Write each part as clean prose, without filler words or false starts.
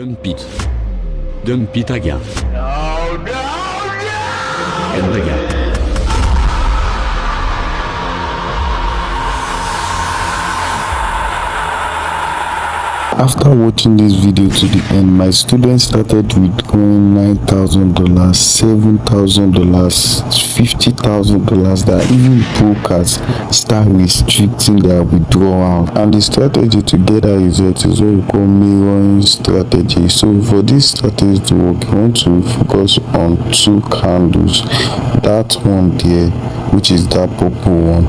Don't pit again. No, And again. After watching this video to the end, my students started withdrawing $9,000, $7,000, $50,000. That even brokers start restricting their withdrawal. And the strategy to get that result is what we call mirroring strategy. So for this strategy to work, you want to focus on two candles. That one there, which is that purple one,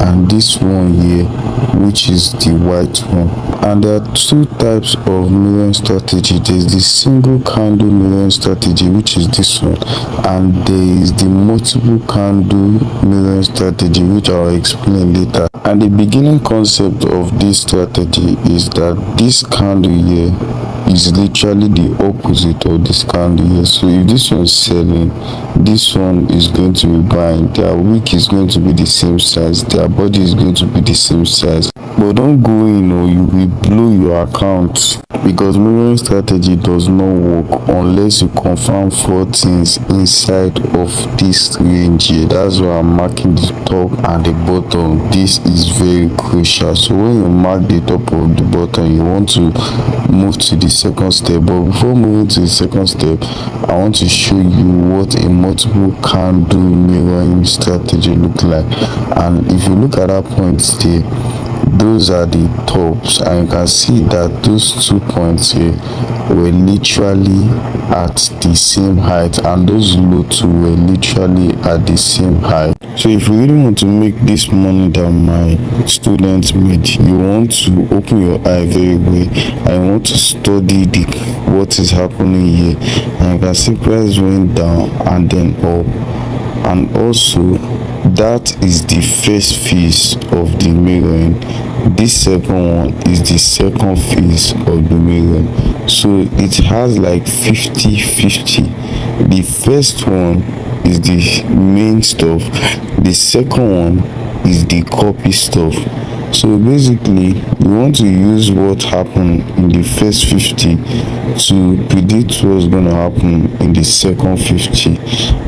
and this one here, which is the white one. And there are two types of mirroring strategy. There's the single candle mirroring strategy, which is this one, and there is the multiple candle mirroring strategy, which I'll explain later. And the beginning concept of this strategy is that this candle here is literally the opposite of this candle here. So if this one is selling, this one is going to be buying. Their wick is going to be the same size, their body is going to be the same size. But don't go in or you will blow your account, because mirroring strategy does not work unless you confirm 4 things inside of this range here. That's why I'm marking the top and the bottom. This is very crucial. So when you mark the top of the bottom, you want to move to the second step. But before moving to the second step, I want to show you what a multiple candle mirroring strategy look like. And if you look at that point there, those are the tops, and you can see that those 2 points here were literally at the same height, and those low two were literally at the same height. So if you really want to make this money that my students made, you want to open your eye very well, and you want to study what is happening here. And you can see price went down and then up, and also that is the first phase of the mirroring. This second one is the second phase of the mirroring. So it has like 50-50. The first one is the main stuff, the second one is the copy stuff. So basically, you want to use what happened in the first 50 to predict what's going to happen in the second 50.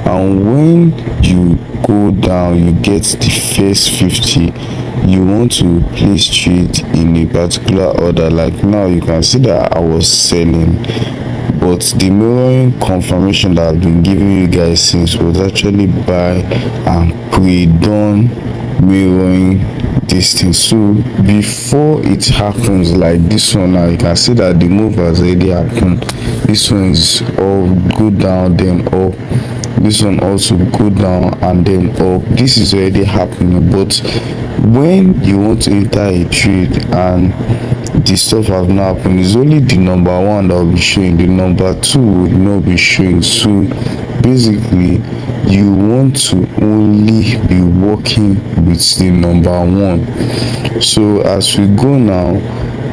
And when you go down, you get the first 50, you want to place trade in a particular order. Like now, you can see that I was selling, but the mirroring confirmation that I've been giving you guys since was actually buy and pre-done mirroring this thing. So before it happens like this one, now you can see that the move has already happened. This one is all go down then up, this one also go down and then up. This is already happening. But when you want to enter a trade and the stuff has not happened, it's only the number one that will be showing, the number two will not be showing. So basically, you want to only be working with the number one. So as we go now,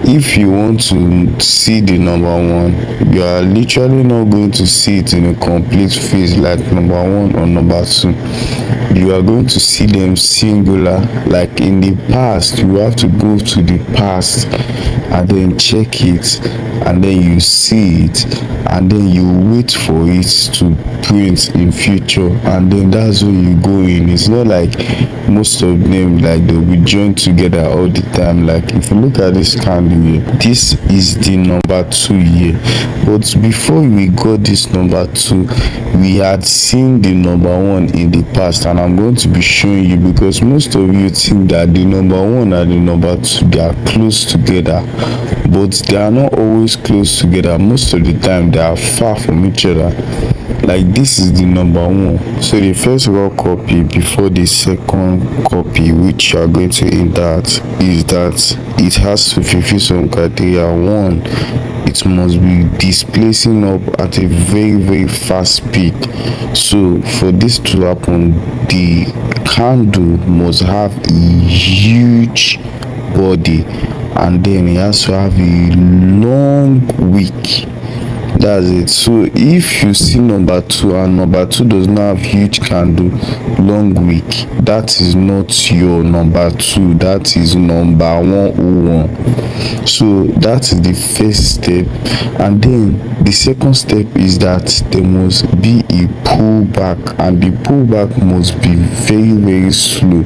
if you want to see the number one, you are literally not going to see it in a complete phase like number one or number two. You are going to see them singular. Like in the past, you have to go to the past and then check it, and then you see it, and then you wait for it to print in future, and then that's when you go in. It's not like most of them, like they'll be joined together all the time. Like if you look at this candle here, this is the number 2 here, but before we got this number 2, we had seen the number 1 in the past, and I'm going to be showing you, because most of you think that the number 1 and the number 2, they are close together, but they are not always close together. Most of the time they are far from each other. Like this is the number 1. So the first raw copy before the second copy, which you are going to enter, is that it has to fulfill some criteria. 1, it must be displacing up at a very fast speed. So for this to happen, the candle must have a huge body, and then it has to have a long wick. That's it. So if you see number two and number two does not have huge candle, long wick, that is not your number two, that is number 101. So that is the first step. And then the second step is that there must be a pullback, and the pullback must be very, very slow.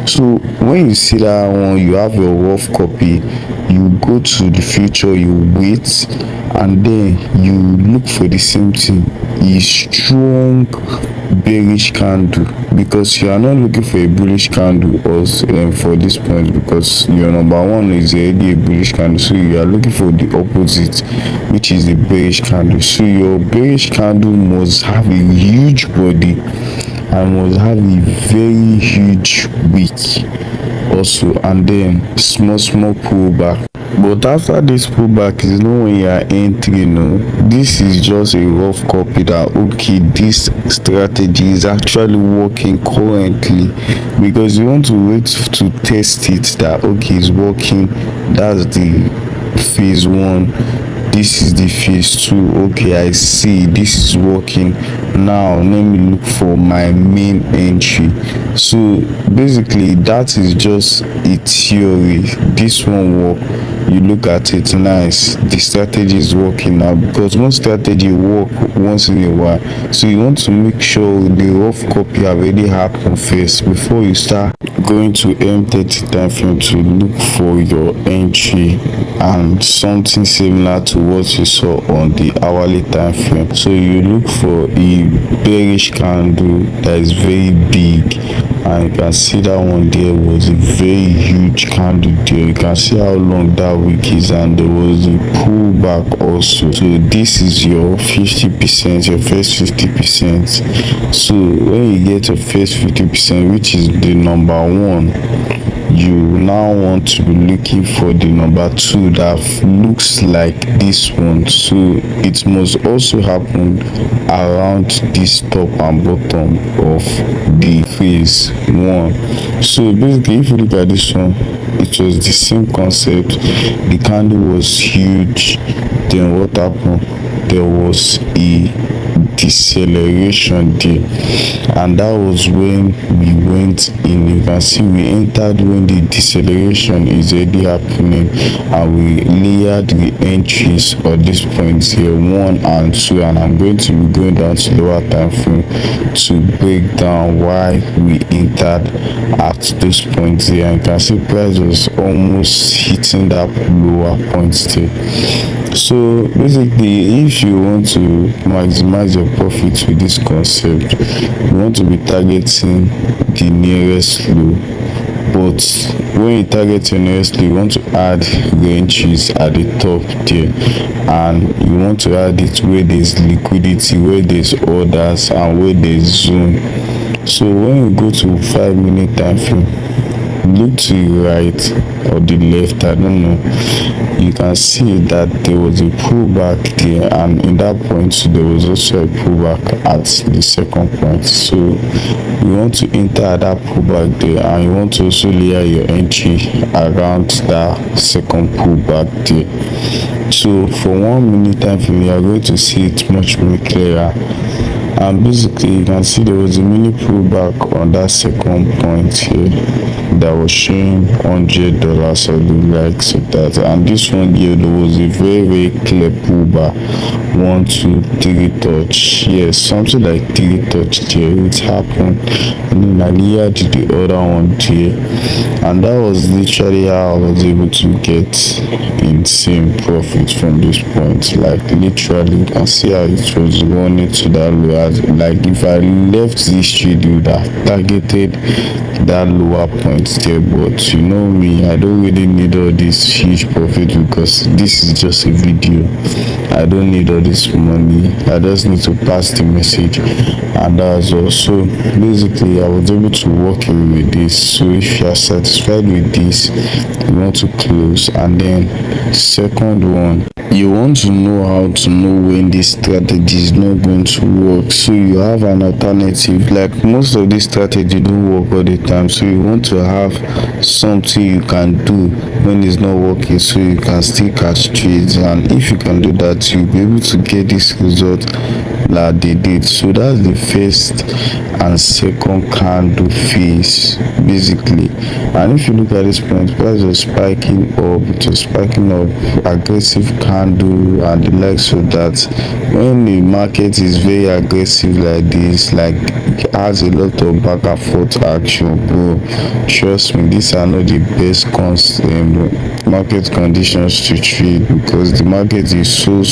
So when you see that one, you have your rough copy, you go to the future, you wait, and then you look for the same thing, a strong bearish candle, because you are not looking for a bullish candle or for this point, because your number one is already a bullish candle. So you are looking for the opposite, which is the bearish candle. So your bearish candle must have a huge body and must have a very huge wick also, and then small pullback. But after this pullback is not when you are entering. No, this is just a rough copy that okay, this strategy is actually working currently, because you want to wait to test it that okay, it's working. That's the phase one. This is the phase two. Okay, I see this is working. Now let me look for my main entry. So basically that is just a theory. This one work, you look at it, nice, the strategy is working now, because one strategy work once in a while. So you want to make sure the rough copy already happened first before you start going to M30 time frame to look for your entry and something similar to what you saw on the hourly time frame. So you look for a bearish candle that is very big, and you can see that one there was a very huge candle there. You can see how long that wick is, and there was a pullback also. So this is your 50%, your first 50%. So when you get your first 50%, which is the number one, you now want to be looking for the number two that looks like this one. So it must also happen around this top and bottom of the phase one. So basically, if you look at this one, it was the same concept. The candle was huge. Then what happened? There was a deceleration there, and that was when we went in. You can see we entered when the deceleration is already happening, and we layered the entries at this point here, 1 and 2, and I'm going to be going down to lower time frame to break down why we entered at those points here. And you can see price was almost hitting that lower point there. So basically, if you want to maximize your profits with this concept, you want to be targeting the nearest low. But when you target your nearest low, you want to add the entries at the top there, and you want to add it where there's liquidity, where there's orders, and where there's zone. So when you go to 5-minute time frame, look to the right or the left, I don't know, you can see that there was a pullback there, and in that point there was also a pullback at the second point. So you want to enter at that pullback there, and you want to also layer your entry around that second pullback there. So for 1-minute time frame, you are going to see it much more clearer. And basically, you can see there was a mini pullback on that second point here that was showing $100 or the likes of that. And this one here, there was a very, very clear pullback. 1, 2, 3 touch. Yes, something like 3 touch there. It happened. And then I layered the other one there. And that was literally how I was able to get insane profit from this point. Like literally, you can see how it was running to that low. Like if I left this trade, would have targeted that lower point there. But you know me, I don't really need all this huge profit, because this is just a video. I don't need all this money. I just need to pass the message, and that's all. So basically, I was able to walk away with this. So if you are satisfied with this, you want to close. And then second one, you want to know how to know when this strategy is not going to work, so you have an alternative. Like most of this strategy don't work all the time, so you want to have something you can do when it's not working, so you can still catch trades. And if you can do that, to be able to get this result that they did. So that's the first and second candle phase basically. And if you look at this point, price was spiking up, it was spiking up, aggressive candle and the likes of that. When the market is very aggressive like this, like it has a lot of back and forth action, bro, trust me, these are not the best market conditions to trade, because the market is so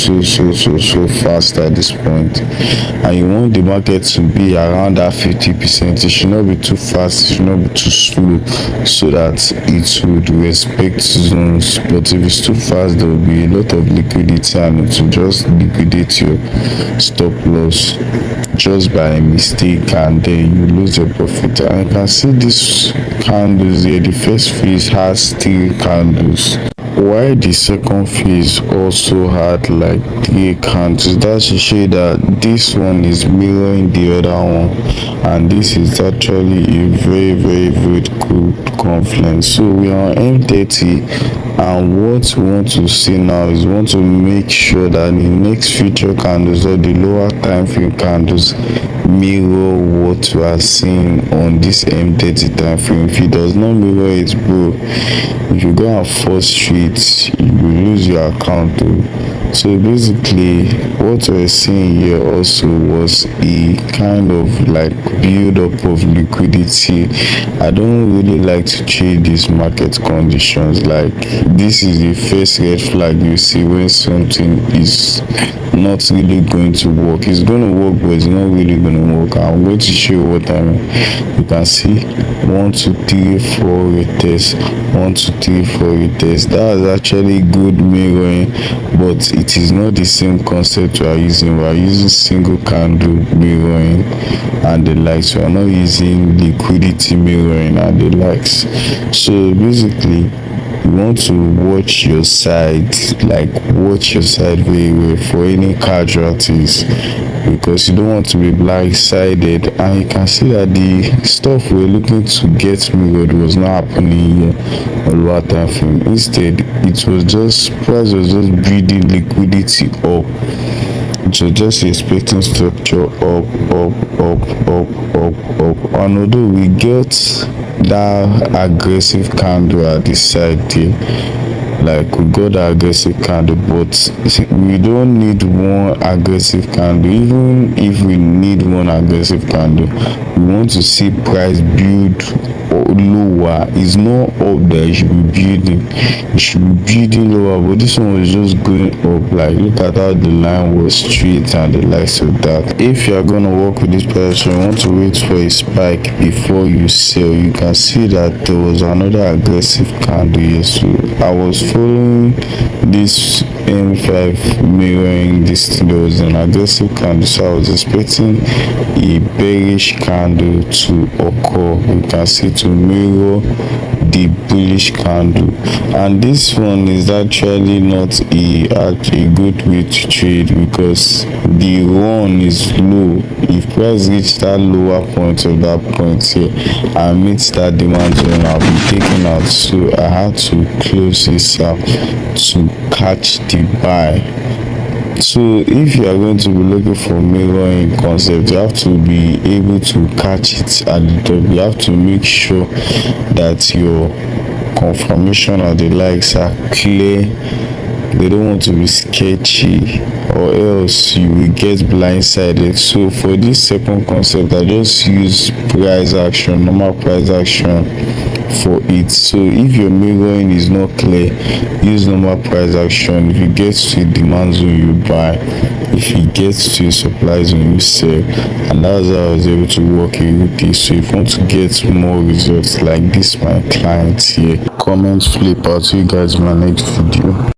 fast at this point, and you want the market to be around that 50%. It should not be too fast, it should not be too slow, so that it would respect zones. But if it's too fast, there will be a lot of liquidity and it will just liquidate your stop loss just by mistake, and then you lose your profit. And you can see these candles here. The first phase has 3 candles, while the second phase also had like 3 candles. That should show that this one is mirroring the other one, and this is actually a very good confluence. So we are on M30, and what we want to see now is we want to make sure that the next future candles or the lower time frame candles mirror what we are seeing on this M30 time frame. If it does not mirror it, bro, if you go and force trades, you will lose your account too. So basically what we're seeing here also was a kind of like build up of liquidity. I don't really like to trade these market conditions. Like, this is the first red flag you see when something is not really going to work. It's going to work, but it's not really going to work. I'm going to show you what I mean. You can see 1 2 3 4 retest, 1 2 3 4 retest. That is actually good mirroring, but it is not the same concept we are using. We are using single candle mirroring and the likes. We are not using liquidity mirroring and the likes. So basically, you want to watch your side, like watch your side very well for any casualties, because you don't want to be blindsided. And you can see that the stuff we're looking to get mirrored was not happening here on lower time frame. Instead, it was just price was just breeding liquidity up. So just expecting structure up, and although we get that aggressive candle at the side there, like we got that aggressive candle, but we don't need one aggressive candle. Even if we need one aggressive candle, we want to see price build lower. It's not up there, it should be building, it should be building lower, but this one was just going up. Like, look at how the line was straight and the likes of that. If you are going to work with this price, you want to wait for a spike before you sell. You can see that there was another aggressive candle here, so I was following this M5 mirroring this. There was an aggressive candle, so I was expecting a bearish candle to occur. You can see to mirror the bullish candle, and this one is actually not a good way to trade, because the run is low. If price reach that lower point of that point here and meets that demand zone, I'll be taken out. So I had to close this out to catch the buy. So if you are going to be looking for mirroring concept, you have to be able to catch it at the top. You have to make sure that your confirmation or the likes are clear. They don't want to be sketchy, or else you will get blindsided. So for this second concept, I just use price action, normal price action for it. So if your mirroring is not clear, use normal price action. If you get to a demand zone, you buy. If you get to a supply zone, you sell. And that's how I was able to work with this. So if you want to get more results like this, my client here, comment flip out. See you guys in my next video.